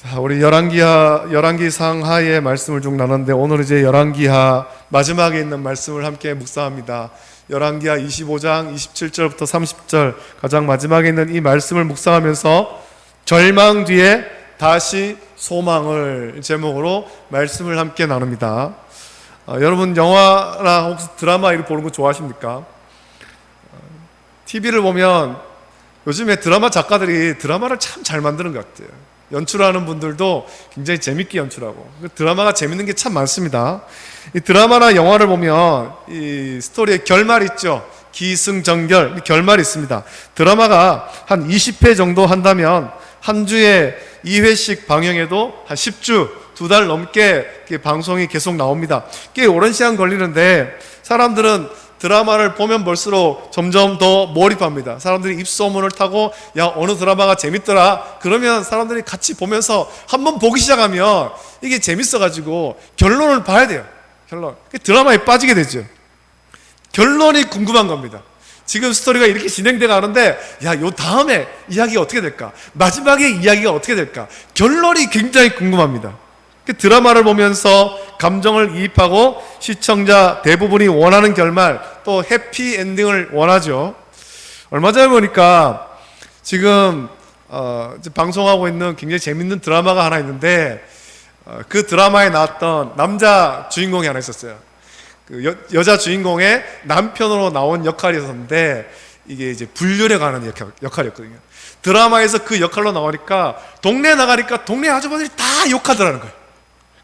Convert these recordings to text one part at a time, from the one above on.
자, 우리 열왕기 상하의 말씀을 쭉 나눴는데 오늘 이제 열왕기하 마지막에 있는 말씀을 함께 묵상합니다. 열왕기하 25장 27절부터 30절 가장 마지막에 있는 이 말씀을 묵상하면서 절망 뒤에 다시 소망을 제목으로 말씀을 함께 나눕니다. 여러분 영화나 혹시 드라마 이렇게 보는 거 좋아하십니까? TV를 보면 요즘에 드라마 작가들이 드라마를 참 잘 만드는 것 같아요. 연출하는 분들도 굉장히 재밌게 연출하고 드라마가 재밌는 게 참 많습니다. 이 드라마나 영화를 보면 이 스토리의 결말이 있죠. 기승전결, 결말이 있습니다. 드라마가 한 20회 정도 한다면 한 주에 2회씩 방영해도 한 10주, 2달 넘게 방송이 계속 나옵니다. 꽤 오랜 시간 걸리는데 사람들은 드라마를 보면 볼수록 점점 더 몰입합니다. 사람들이 입소문을 타고 야 어느 드라마가 재밌더라 그러면 사람들이 같이 보면서 한번 보기 시작하면 이게 재밌어가지고 결론을 봐야 돼요. 결론. 드라마에 빠지게 되죠. 결론이 궁금한 겁니다. 지금 스토리가 이렇게 진행돼 가는데 야 요 다음에 이야기가 어떻게 될까, 마지막에 이야기가 어떻게 될까, 결론이 굉장히 궁금합니다. 드라마를 보면서 감정을 이입하고 시청자 대부분이 원하는 결말, 또 해피 엔딩을 원하죠. 얼마 전에 보니까 지금 방송하고 있는 굉장히 재밌는 드라마가 하나 있는데 그 드라마에 나왔던 남자 주인공이 하나 있었어요. 그 여자 주인공의 남편으로 나온 역할이었는데 이게 이제 불륜에 관한 역할이었거든요. 드라마에서 그 역할로 나오니까 동네 나가니까 동네 아주머니들이 다 욕하더라는 거예요.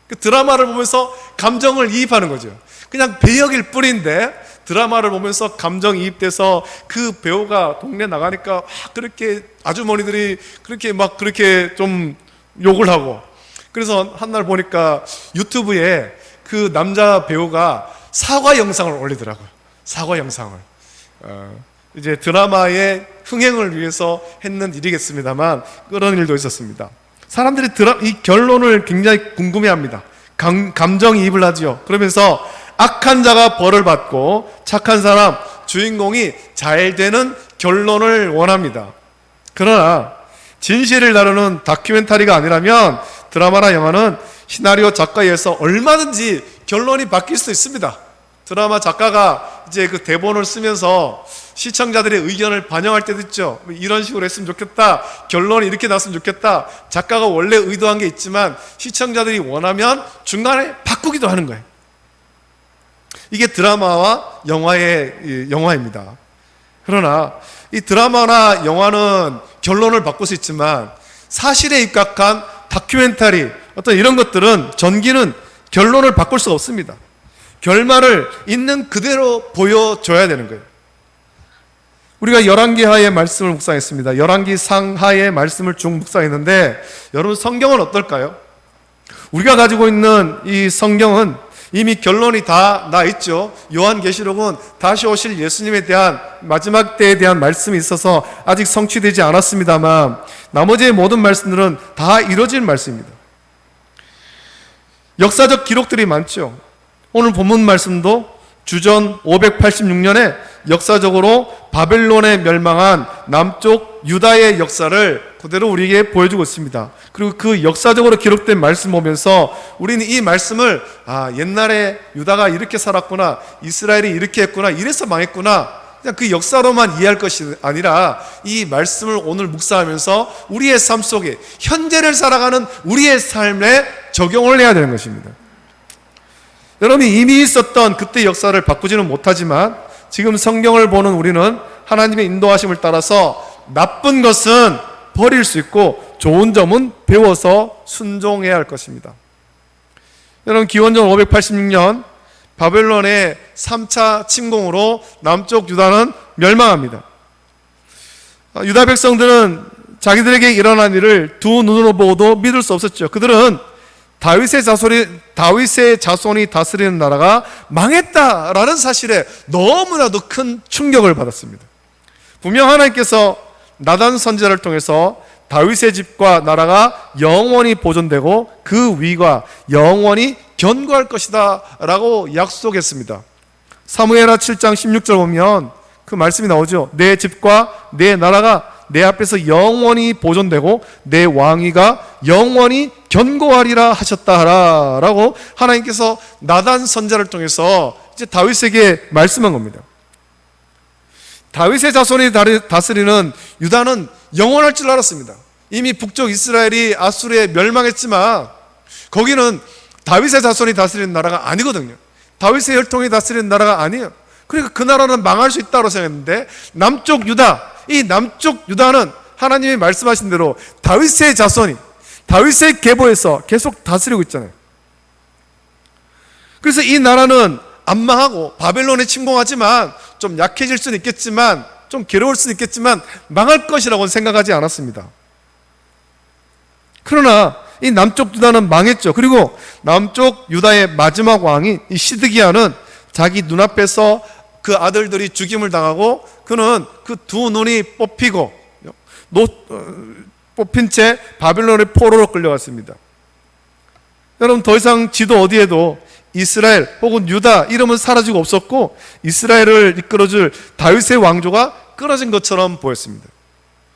그 드라마를 보면서 감정을 이입하는 거죠. 그냥 배역일 뿐인데 드라마를 보면서 감정이입돼서 그 배우가 동네 나가니까 그렇게 아주머니들이 그렇게 좀 욕을 하고, 그래서 한날 보니까 유튜브에 그 남자 배우가 사과 영상을 올리더라고요. 사과 영상을. 이제 드라마의 흥행을 위해서 했는 일이겠습니다만 그런 일도 있었습니다. 사람들이 이 결론을 굉장히 궁금해합니다. 감정이입을 하죠. 그러면서 악한 자가 벌을 받고 착한 사람, 주인공이 잘 되는 결론을 원합니다. 그러나 진실을 다루는 다큐멘터리가 아니라면 드라마나 영화는 시나리오 작가에 의해서 얼마든지 결론이 바뀔 수 있습니다. 드라마 작가가 이제 그 대본을 쓰면서 시청자들의 의견을 반영할 때도 있죠. 이런 식으로 했으면 좋겠다, 결론이 이렇게 났으면 좋겠다. 작가가 원래 의도한 게 있지만 시청자들이 원하면 중간에 바꾸기도 하는 거예요. 이게 드라마와 영화입니다. 그러나 이 드라마나 영화는 결론을 바꿀 수 있지만 사실에 입각한 다큐멘터리, 어떤 이런 것들은, 전기는 결론을 바꿀 수가 없습니다. 결말을 있는 그대로 보여줘야 되는 거예요. 우리가 열왕기하의 말씀을 묵상했습니다. 열왕기 상하의 말씀을 쭉 묵상했는데 여러분 성경은 어떨까요? 우리가 가지고 있는 이 성경은 이미 결론이 다 나 있죠. 요한계시록은 다시 오실 예수님에 대한, 마지막 때에 대한 말씀이 있어서 아직 성취되지 않았습니다만 나머지의 모든 말씀들은 다 이루어진 말씀입니다. 역사적 기록들이 많죠. 오늘 본문 말씀도 주전 586년에 역사적으로 바벨론에 멸망한 남쪽 유다의 역사를 그대로 우리에게 보여주고 있습니다. 그리고 그 역사적으로 기록된 말씀 보면서 우리는 이 말씀을 옛날에 유다가 이렇게 살았구나, 이스라엘이 이렇게 했구나, 이래서 망했구나, 그냥 그 역사로만 이해할 것이 아니라 이 말씀을 오늘 묵상하면서 우리의 삶 속에, 현재를 살아가는 우리의 삶에 적용을 해야 되는 것입니다. 여러분이 이미 있었던 그때 역사를 바꾸지는 못하지만 지금 성경을 보는 우리는 하나님의 인도하심을 따라서 나쁜 것은 버릴 수 있고 좋은 점은 배워서 순종해야 할 것입니다. 여러분, 기원전 586년 바벨론의 3차 침공으로 남쪽 유다는 멸망합니다. 유다 백성들은 자기들에게 일어난 일을 두 눈으로 보고도 믿을 수 없었죠. 그들은 다윗의 자손이 다스리는 나라가 망했다라는 사실에 너무나도 큰 충격을 받았습니다. 분명 하나님께서 나단 선지자를 통해서 다윗의 집과 나라가 영원히 보존되고 그 위가 영원히 견고할 것이다 라고 약속했습니다. 사무엘하 7장 16절 보면 그 말씀이 나오죠. 내 집과 내 나라가 내 앞에서 영원히 보존되고 내 왕위가 영원히 견고하리라 하셨다라고 하나님께서 나단 선지자를 통해서 이제 다윗에게 말씀한 겁니다. 다윗의 자손이 다스리는 유다는 영원할 줄 알았습니다. 이미 북쪽 이스라엘이 아수르에 멸망했지만 거기는 다윗의 자손이 다스리는 나라가 아니거든요. 다윗의 혈통이 다스리는 나라가 아니에요. 그러니까 그 나라는 망할 수 있다고 생각했는데 남쪽 유다, 이 남쪽 유다는 하나님이 말씀하신 대로 다윗의 자손이 다윗의 계보에서 계속 다스리고 있잖아요. 그래서 이 나라는 안 망하고 바벨론에 침공하지만 좀 약해질 수는 있겠지만 좀 괴로울 수는 있겠지만 망할 것이라고는 생각하지 않았습니다. 그러나 이 남쪽 유다는 망했죠. 그리고 남쪽 유다의 마지막 왕이 이 시드기야는 자기 눈앞에서 그 아들들이 죽임을 당하고 그는 그 두 눈이 뽑히고 뽑힌 채 바벨론의 포로로 끌려갔습니다. 여러분, 더 이상 지도 어디에도 이스라엘 혹은 유다 이름은 사라지고 없었고 이스라엘을 이끌어줄 다윗의 왕조가 끊어진 것처럼 보였습니다.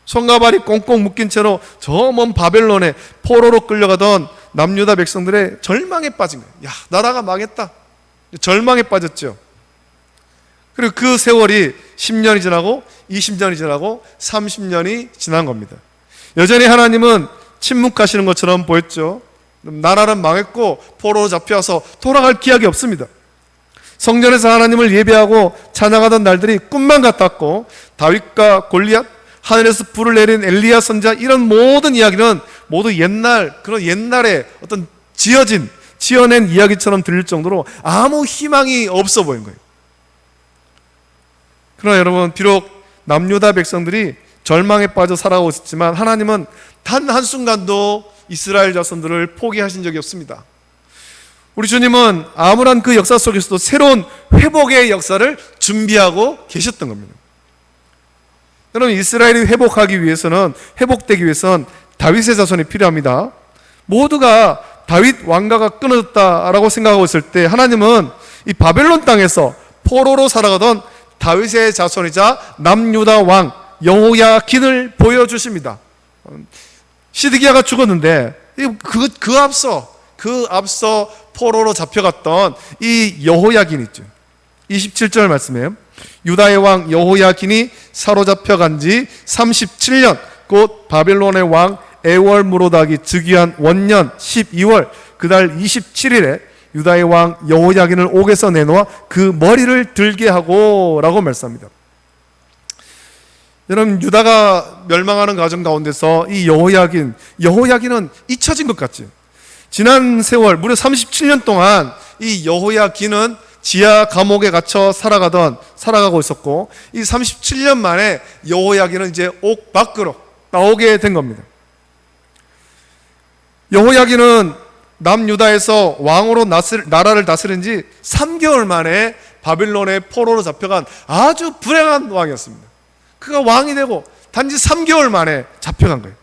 손과 발이 꽁꽁 묶인 채로 저 먼 바벨론에 포로로 끌려가던 남유다 백성들의 절망에 빠진 거예요. 야, 나라가 망했다. 절망에 빠졌죠. 그리고 그 세월이 10년이 지나고 20년이 지나고 30년이 지난 겁니다. 여전히 하나님은 침묵하시는 것처럼 보였죠. 나라는 망했고 포로로 잡혀와서 돌아갈 기약이 없습니다. 성전에서 하나님을 예배하고 찬양하던 날들이 꿈만 같았고 다윗과 골리앗, 하늘에서 불을 내린 엘리야 선지자, 이런 모든 이야기는 모두 그런 옛날에 어떤 지어낸 이야기처럼 들릴 정도로 아무 희망이 없어 보인 거예요. 그러나 여러분, 비록 남유다 백성들이 절망에 빠져 살아가고 있었지만 하나님은 단 한순간도 이스라엘 자손들을 포기하신 적이 없습니다. 우리 주님은 아무런 그 역사 속에서도 새로운 회복의 역사를 준비하고 계셨던 겁니다. 여러분, 이스라엘이 회복되기 위해서는 다윗의 자손이 필요합니다. 모두가 다윗 왕가가 끊어졌다라고 생각하고 있을 때 하나님은 이 바벨론 땅에서 포로로 살아가던 다윗의 자손이자 남유다 왕 여호야긴을 보여주십니다. 시드기야가 죽었는데 그 앞서 포로로 잡혀갔던 이 여호야긴 있죠. 27절 말씀이에요. 유다의 왕 여호야긴이 사로잡혀간 지 37년, 곧 바벨론의 왕 에월무로닥이 즉위한 원년 12월 그달 27일에 유다의 왕 여호야긴을 옥에서 내놓아 그 머리를 들게 하고 라고 말씀합니다. 여러분, 유다가 멸망하는 과정 가운데서 이 여호야긴은 잊혀진 것 같죠. 지난 세월 무려 37년 동안 이 여호야긴은 지하 감옥에 갇혀 살아가고 있었고 이 37년 만에 여호야긴은 이제 옥 밖으로 나오게 된 겁니다. 여호야긴은 남유다에서 왕으로 나라를 다스린 지 3개월 만에 바빌론의 포로로 잡혀간 아주 불행한 왕이었습니다. 그가 왕이 되고 단지 3개월 만에 잡혀간 거예요.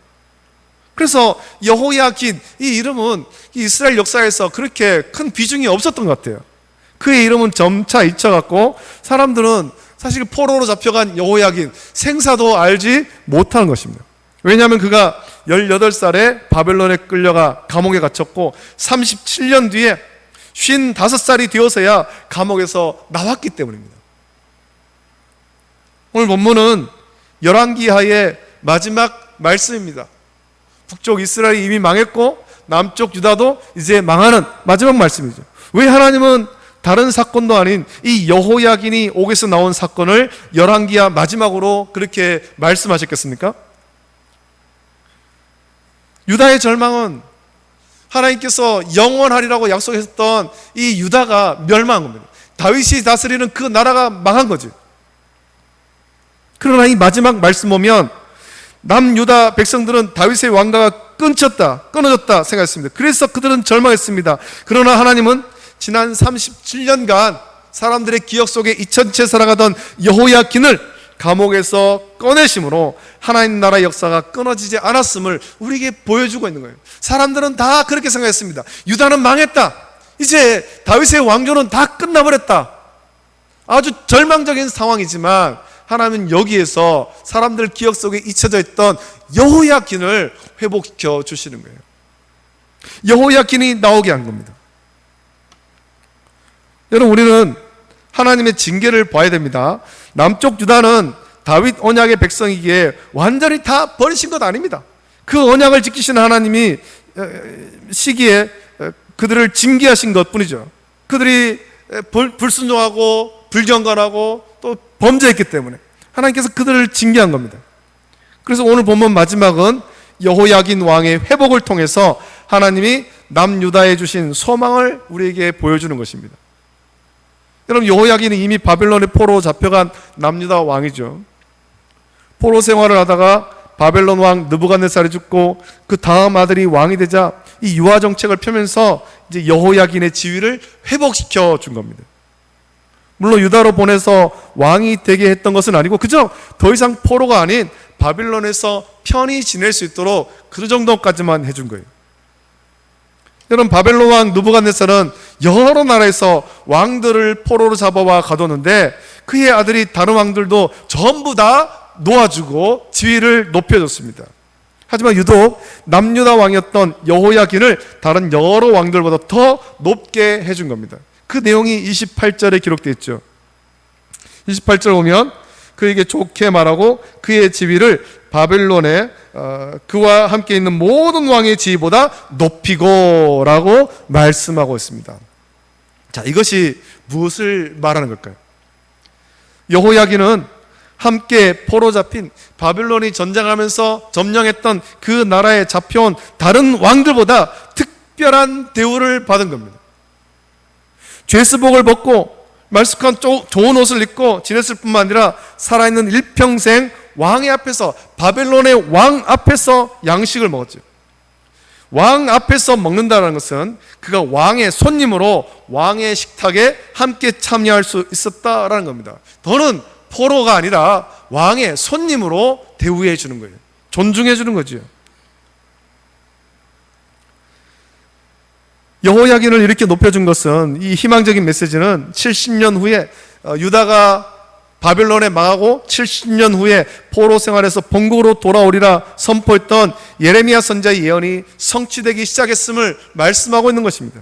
그래서 여호야긴, 이 이름은 이스라엘 역사에서 그렇게 큰 비중이 없었던 것 같아요. 그의 이름은 점차 잊혀갔고 사람들은 사실 포로로 잡혀간 여호야긴 생사도 알지 못하는 것입니다. 왜냐하면 그가 18살에 바벨론에 끌려가 감옥에 gat혔고 37년 뒤에 55살이 되어서야 감옥에서 나왔기 때문입니다. 오늘 본문은 열왕기하의 마지막 말씀입니다. 북쪽 이스라엘이 이미 망했고 남쪽 유다도 이제 망하는 마지막 말씀이죠. 왜 하나님은 다른 사건도 아닌 이 여호야긴이 옥에서 나온 사건을 열왕기하 마지막으로 그렇게 말씀하셨겠습니까? 유다의 절망은 하나님께서 영원하리라고 약속했던 이 유다가 멸망한 겁니다. 다윗이 다스리는 그 나라가 망한 거지. 그러나 이 마지막 말씀 보면 남유다 백성들은 다윗의 왕가가 끊어졌다 생각했습니다. 그래서 그들은 절망했습니다. 그러나 하나님은 지난 37년간 사람들의 기억 속에 잊힌 채 살아가던 여호야긴을 감옥에서 꺼내심으로 하나님 나라의 역사가 끊어지지 않았음을 우리에게 보여주고 있는 거예요. 사람들은 다 그렇게 생각했습니다. 유다는 망했다. 이제 다윗의 왕조는 다 끝나버렸다. 아주 절망적인 상황이지만 하나님은 여기에서 사람들 기억 속에 잊혀져 있던 여호야긴을 회복시켜 주시는 거예요. 여호야긴이 나오게 한 겁니다. 여러분, 우리는 하나님의 징계를 봐야 됩니다. 남쪽 유다는 다윗 언약의 백성이기에 완전히 다 버리신 것 아닙니다. 그 언약을 지키시는 하나님이 시기에 그들을 징계하신 것 뿐이죠. 그들이 불순종하고 불경건하고 또 범죄했기 때문에 하나님께서 그들을 징계한 겁니다. 그래서 오늘 본문 마지막은 여호야긴 왕의 회복을 통해서 하나님이 남유다에 주신 소망을 우리에게 보여주는 것입니다. 여러분, 여호야긴은 이미 바벨론의 포로로 잡혀간 남유다 왕이죠. 포로 생활을 하다가 바벨론 왕 느부갓네살이 죽고 그 다음 아들이 왕이 되자 이 유화 정책을 펴면서 이제 여호야긴의 지위를 회복시켜 준 겁니다. 물론 유다로 보내서 왕이 되게 했던 것은 아니고 그저 더 이상 포로가 아닌 바빌론에서 편히 지낼 수 있도록 그 정도까지만 해준 거예요. 여러분, 바벨론 왕 느부갓네살은 여러 나라에서 왕들을 포로로 잡아와 가뒀는데 그의 아들이 다른 왕들도 전부 다 놓아주고 지위를 높여줬습니다. 하지만 유독 남유다 왕이었던 여호야긴을 다른 여러 왕들보다 더 높게 해준 겁니다. 그 내용이 28절에 기록되어 있죠. 28절 보면 그에게 좋게 말하고 그의 지위를 바벨론에 그와 함께 있는 모든 왕의 지위보다 높이고 라고 말씀하고 있습니다. 자, 이것이 무엇을 말하는 걸까요? 여호야긴은 함께 포로 잡힌 바벨론이 전쟁하면서 점령했던 그 나라에 잡혀온 다른 왕들보다 특별한 대우를 받은 겁니다. 죄수복을 벗고 말쑥한 좋은 옷을 입고 지냈을 뿐만 아니라 살아있는 일평생 왕의 앞에서, 바벨론의 왕 앞에서 양식을 먹었죠. 왕 앞에서 먹는다는 것은 그가 왕의 손님으로 왕의 식탁에 함께 참여할 수 있었다라는 겁니다. 더는 포로가 아니라 왕의 손님으로 대우해 주는 거예요. 존중해 주는 거죠. 여호야긴을 이렇게 높여준 것은, 이 희망적인 메시지는 70년 후에 유다가 바벨론에 망하고 70년 후에 포로 생활에서 본국으로 돌아오리라 선포했던 예레미야 선지자의 예언이 성취되기 시작했음을 말씀하고 있는 것입니다.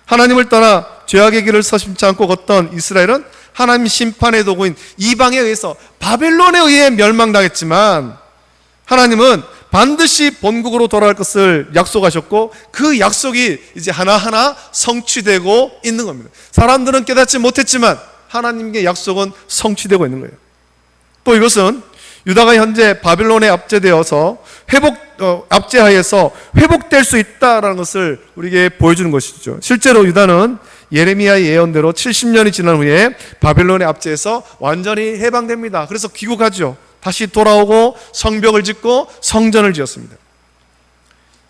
하나님을 떠나 죄악의 길을 서심치 않고 걷던 이스라엘은 하나님 심판의 도구인 이방에 의해서 바벨론에 의해 멸망당했지만 하나님은 반드시 본국으로 돌아갈 것을 약속하셨고 그 약속이 이제 하나하나 성취되고 있는 겁니다. 사람들은 깨닫지 못했지만 하나님의 약속은 성취되고 있는 거예요. 또 이것은 유다가 현재 바벨론에 압제되어서 압제하에서 회복될 수 있다라는 것을 우리에게 보여주는 것이죠. 실제로 유다는 예레미야의 예언대로 70년이 지난 후에 바벨론의 압제에서 완전히 해방됩니다. 그래서 귀국하죠. 다시 돌아오고 성벽을 짓고 성전을 지었습니다.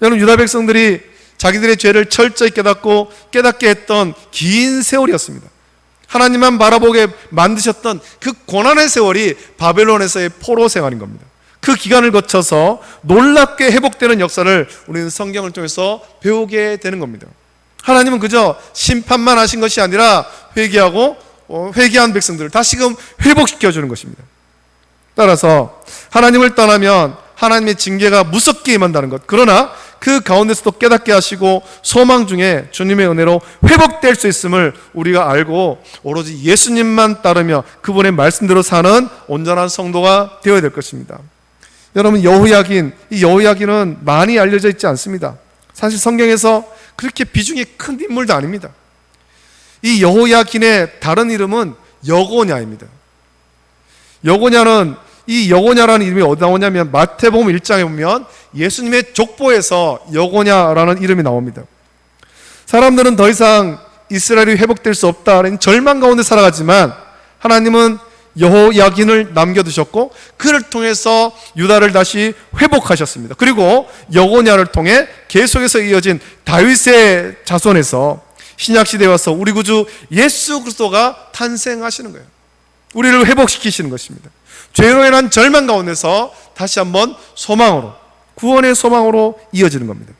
여러분, 유다 백성들이 자기들의 죄를 철저히 깨닫게 했던 긴 세월이었습니다. 하나님만 바라보게 만드셨던 그 고난의 세월이 바벨론에서의 포로 생활인 겁니다. 그 기간을 거쳐서 놀랍게 회복되는 역사를 우리는 성경을 통해서 배우게 되는 겁니다. 하나님은 그저 심판만 하신 것이 아니라 회개한 백성들을 다시금 회복시켜주는 것입니다. 따라서 하나님을 떠나면 하나님의 징계가 무섭게 임한다는 것, 그러나 그 가운데서도 깨닫게 하시고 소망 중에 주님의 은혜로 회복될 수 있음을 우리가 알고 오로지 예수님만 따르며 그분의 말씀대로 사는 온전한 성도가 되어야 될 것입니다. 여러분, 이 여호야긴은 많이 알려져 있지 않습니다. 사실 성경에서 그렇게 비중이 큰 인물도 아닙니다. 이 여호야긴의 다른 이름은 여고냐입니다. 이 여고냐라는 이름이 어디 나오냐면 마태복음 1장에 보면 예수님의 족보에서 여고냐라는 이름이 나옵니다. 사람들은 더 이상 이스라엘이 회복될 수 없다는 절망 가운데 살아가지만 하나님은 여호야긴을 남겨두셨고 그를 통해서 유다를 다시 회복하셨습니다. 그리고 여고냐를 통해 계속해서 이어진 다윗의 자손에서 신약시대에 와서 우리 구주 예수 그리스도가 탄생하시는 거예요. 우리를 회복시키시는 것입니다. 죄로 인한 절망 가운데서 다시 한번 구원의 소망으로 이어지는 겁니다.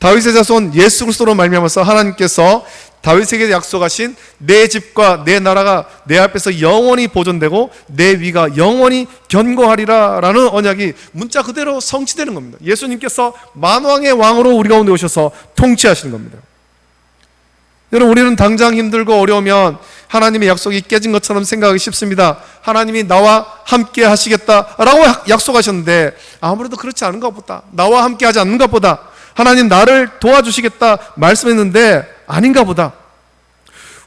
다윗의 자손 예수 그리스도로 말미암아서 하나님께서 다윗에게 약속하신 내 집과 내 나라가 내 앞에서 영원히 보존되고 내 위가 영원히 견고하리라 라는 언약이 문자 그대로 성취되는 겁니다. 예수님께서 만왕의 왕으로 우리 가운데 오셔서 통치하시는 겁니다. 여러분, 우리는 당장 힘들고 어려우면 하나님의 약속이 깨진 것처럼 생각하기 쉽습니다. 하나님이 나와 함께 하시겠다라고 약속하셨는데 아무래도 그렇지 않은가 보다. 나와 함께 하지 않는가 보다. 하나님 나를 도와주시겠다 말씀했는데 아닌가 보다.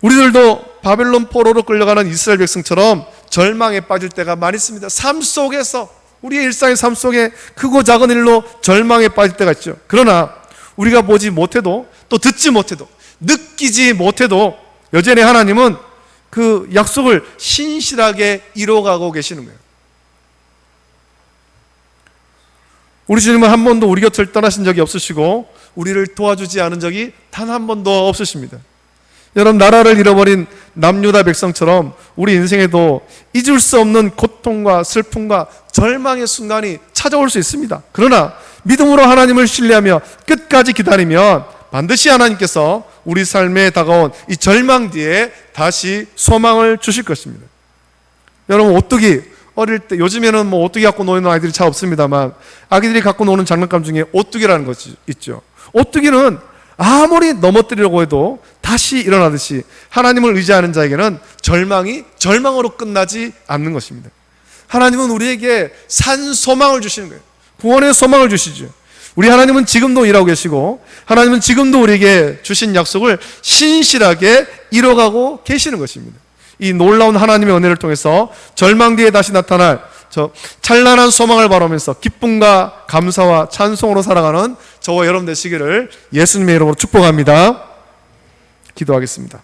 우리들도 바벨론 포로로 끌려가는 이스라엘 백성처럼 절망에 빠질 때가 많이 있습니다. 삶 속에서, 우리의 일상의 삶 속에 크고 작은 일로 절망에 빠질 때가 있죠. 그러나 우리가 보지 못해도, 또 듣지 못해도, 느끼지 못해도 여전히 하나님은 그 약속을 신실하게 이뤄가고 계시는 거예요. 우리 주님은 한 번도 우리 곁을 떠나신 적이 없으시고 우리를 도와주지 않은 적이 단 한 번도 없으십니다. 여러분, 나라를 잃어버린 남유다 백성처럼 우리 인생에도 잊을 수 없는 고통과 슬픔과 절망의 순간이 찾아올 수 있습니다. 그러나 믿음으로 하나님을 신뢰하며 끝까지 기다리면 반드시 하나님께서 우리 삶에 다가온 이 절망 뒤에 다시 소망을 주실 것입니다. 여러분, 오뚜기, 어릴 때, 요즘에는 뭐 오뚜기 갖고 노는 아이들이 잘 없습니다만 아기들이 갖고 노는 장난감 중에 오뚜기라는 것이 있죠. 오뚜기는 아무리 넘어뜨리려고 해도 다시 일어나듯이 하나님을 의지하는 자에게는 절망이 절망으로 끝나지 않는 것입니다. 하나님은 우리에게 산 소망을 주시는 거예요. 구원의 소망을 주시죠. 우리 하나님은 지금도 일하고 계시고 하나님은 지금도 우리에게 주신 약속을 신실하게 이뤄가고 계시는 것입니다. 이 놀라운 하나님의 은혜를 통해서 절망 뒤에 다시 나타날 저 찬란한 소망을 바라면서 기쁨과 감사와 찬송으로 살아가는 저와 여러분 되시기를 예수님의 이름으로 축복합니다. 기도하겠습니다.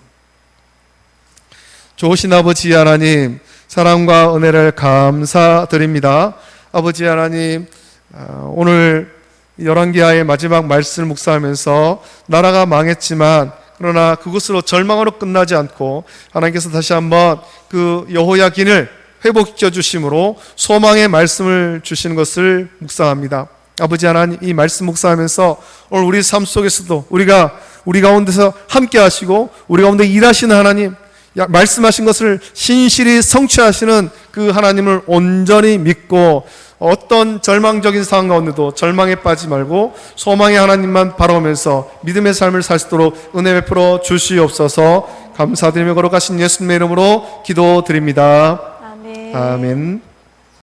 좋으신 아버지 하나님, 사랑과 은혜를 감사드립니다. 아버지 하나님, 오늘 열왕기하의 마지막 말씀을 묵상하면서 나라가 망했지만 그러나 그것으로 절망으로 끝나지 않고 하나님께서 다시 한번 그 여호야긴을 회복시켜 주심으로 소망의 말씀을 주시는 것을 묵상합니다. 아버지 하나님, 이 말씀 묵상하면서 오늘 우리 삶 속에서도 우리 가운데서 함께 하시고 우리 가운데 일하시는 하나님, 말씀하신 것을 신실히 성취하시는 그 하나님을 온전히 믿고 어떤 절망적인 상황 가운데도 절망에 빠지지 말고 소망의 하나님만 바라보면서 믿음의 삶을 살 수 있도록 은혜 베풀어 주시옵소서. 감사드리며 걸어가신 예수님의 이름으로 기도드립니다. 아멘. 아멘.